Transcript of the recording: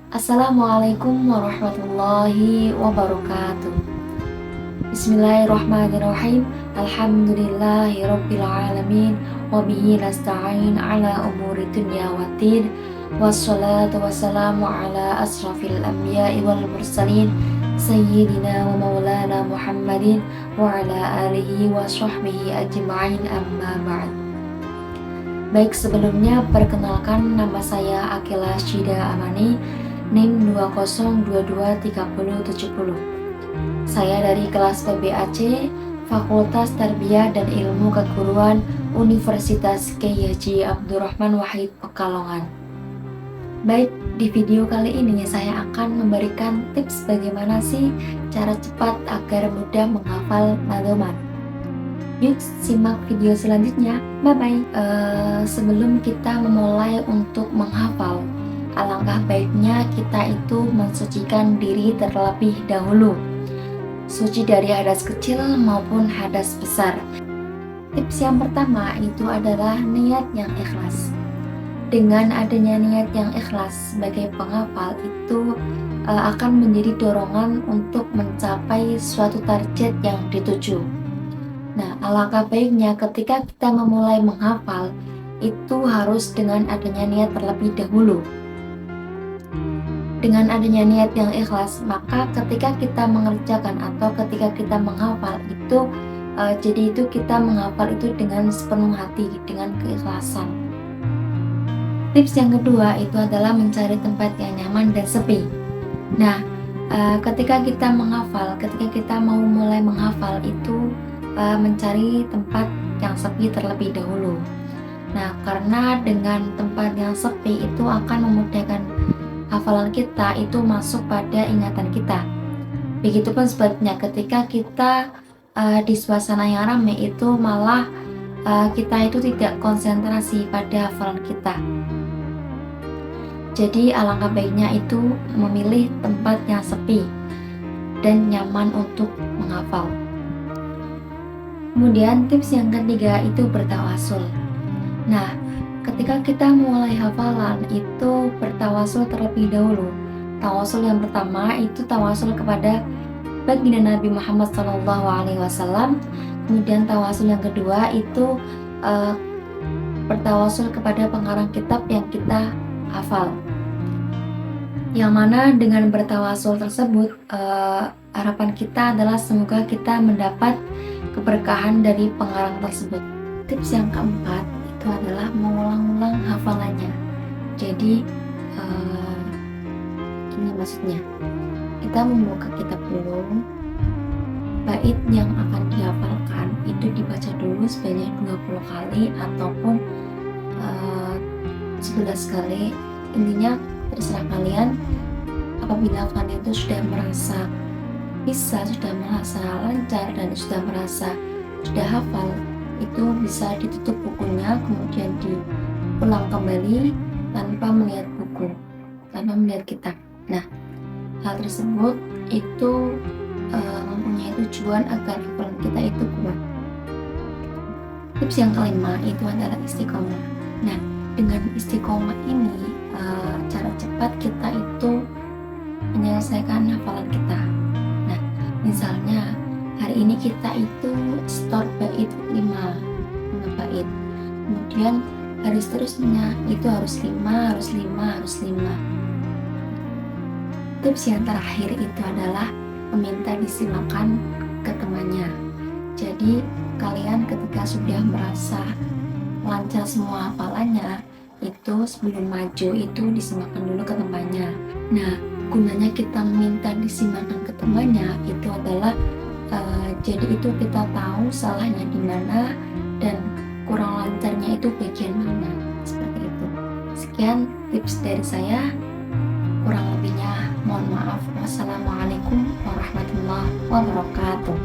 Assalamualaikum warahmatullahi wabarakatuh. Bismillahirrahmanirrahim. Alhamdulillahi rabbil alamin. Wabihi nasta'in ala umuri dunya waddin. Wassalatu wassalamu ala asrafil anbiya'i wal mursalin Sayyidina wa maulana Muhammadin wa ala alihi wa sahbihi ajma'in, amma ba'd. Baik, sebelumnya perkenalkan, nama saya Akila Syida Amani, NIM 20223070. Saya dari kelas PBAC, Fakultas Tarbiyah dan Ilmu Keguruan, Universitas Kyai Haji Abdurrahman Wahid, Pekalongan. Baik, di video kali ini saya akan memberikan tips bagaimana sih cara cepat agar mudah menghafal maklumat. Yuk simak video selanjutnya. Bye-bye. Sebelum kita memulai untuk menghafal, alangkah baiknya kita itu mensucikan diri terlebih dahulu, suci dari hadas kecil maupun hadas besar. Tips yang pertama itu adalah niat yang ikhlas. Dengan adanya niat yang ikhlas sebagai penghafal itu akan menjadi dorongan untuk mencapai suatu target yang dituju. Nah, alangkah baiknya ketika kita memulai menghafal itu harus dengan adanya niat terlebih dahulu. Dengan adanya niat yang ikhlas, maka ketika kita mengerjakan atau ketika kita menghafal itu jadi itu kita menghafal itu dengan sepenuh hati, dengan keikhlasan. Tips yang kedua itu adalah mencari tempat yang nyaman dan sepi. Nah, ketika kita menghafal, ketika kita mau mulai menghafal itu mencari tempat yang sepi terlebih dahulu. Nah, karena dengan tempat yang sepi itu akan memudahkan hafalan kita itu masuk pada ingatan kita. Begitupun sebaliknya, ketika kita di suasana yang ramai itu malah kita itu tidak konsentrasi pada hafalan kita. Jadi alangkah baiknya itu memilih tempat yang sepi dan nyaman untuk menghafal. Kemudian tips yang ketiga itu bertawasul. Nah, ketika kita mulai hafalan itu bertawasul terlebih dahulu. Tawasul yang pertama itu tawasul kepada baginda Nabi Muhammad SAW. Kemudian tawasul yang kedua itu bertawasul kepada pengarang kitab yang kita hafal. Yang mana dengan bertawasul tersebut harapan kita adalah semoga kita mendapat keberkahan dari pengarang tersebut. Tips yang keempat itu adalah mengulang-ulang hafalannya. Jadi ini maksudnya, kita membuka kitab dulu, bait yang akan dihafalkan itu dibaca dulu sebanyak 20 kali ataupun 11 kali. Intinya terserah kalian. Apabila kalian itu sudah merasa bisa, sudah merasa lancar dan sudah merasa sudah hafal, itu bisa ditutup bukunya kemudian diulang kembali tanpa melihat buku, tanpa melihat kitab. Nah, hal tersebut itu mempunyai tujuan agar hafalan kita itu kuat. Tips yang kelima itu adalah istiqomah. Nah, dengan istiqomah ini cara cepat kita itu menyelesaikan hafalan kita. Nah, misalnya hari ini kita itu store bait 5 bait. Kemudian hari seterusnya itu harus 5. Tips yang terakhir itu adalah meminta disimakan ke temannya. Jadi kalian ketika sudah merasa lancar semua hafalannya, itu sebelum maju itu disimakan dulu ke temannya. Nah, gunanya kita meminta disimakan ke temannya itu adalah jadi itu kita tahu salahnya di mana dan kurang lancarnya itu bagian mana, seperti itu. Sekian tips dari saya, kurang lebihnya mohon maaf. Wassalamualaikum warahmatullahi wabarakatuh.